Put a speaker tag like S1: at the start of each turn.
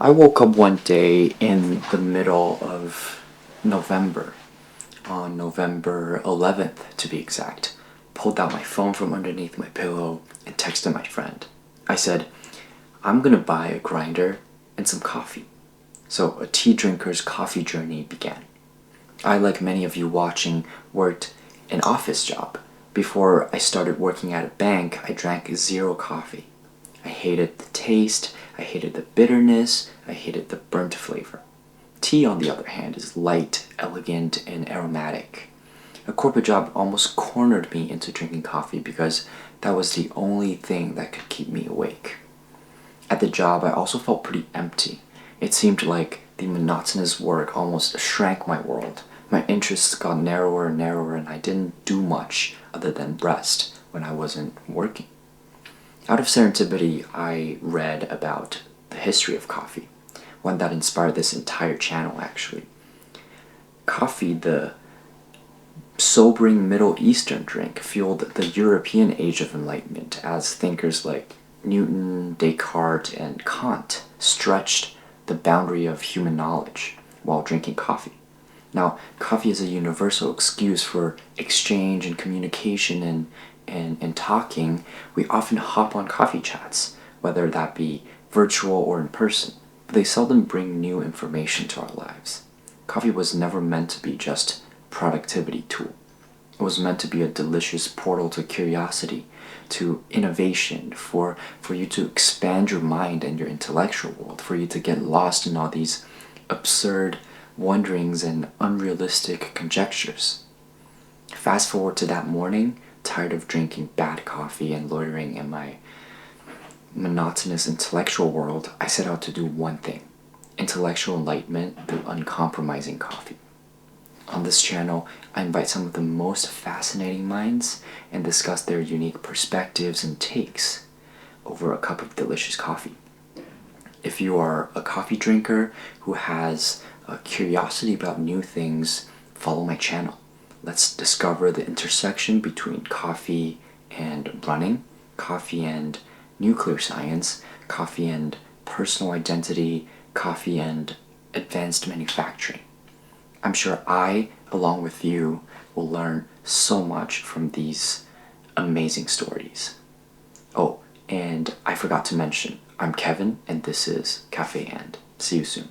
S1: I woke up one day in the middle of November, on November 11th to be exact, pulled out my phone from underneath my pillow and texted my friend. I said, I'm gonna buy a grinder and some coffee. So a tea drinker's coffee journey began. I, like many of you watching, worked an office job. Before I started working at a bank, I drank zero coffee. I hated the taste, I hated the bitterness, I hated the burnt flavor. Tea, on the other hand, is light, elegant, and aromatic. A corporate job almost cornered me into drinking coffee because that was the only thing that could keep me awake. At the job, I also felt pretty empty. It seemed like the monotonous work almost shrank my world. My interests got narrower and narrower, and I didn't do much other than rest when I wasn't working. Out of serendipity, I read about the history of coffee, one that inspired this entire channel actually. Coffee, the sobering Middle Eastern drink, fueled the European Age of Enlightenment as thinkers like Newton, Descartes, and Kant stretched the boundary of human knowledge while drinking coffee. Now, coffee is a universal excuse for exchange and communication and talking. We often hop on coffee chats, whether that be virtual or in person. But they seldom bring new information to our lives. Coffee was never meant to be just a productivity tool. It was meant to be a delicious portal to curiosity, to innovation, for you to expand your mind and your intellectual world, for you to get lost in all these absurd wonderings and unrealistic conjectures. Fast forward to that morning, tired of drinking bad coffee and loitering in my monotonous intellectual world, I set out to do one thing: intellectual enlightenment through uncompromising coffee. On this channel, I invite some of the most fascinating minds and discuss their unique perspectives and takes over a cup of delicious coffee. If you are a coffee drinker who has a curiosity about new things, follow my channel. Let's discover the intersection between coffee and running, coffee and nuclear science, coffee and personal identity, coffee and advanced manufacturing. I'm sure I, along with you, will learn so much from these amazing stories. Oh, and I forgot to mention, I'm Kevin, and this is Kafé, and see you soon.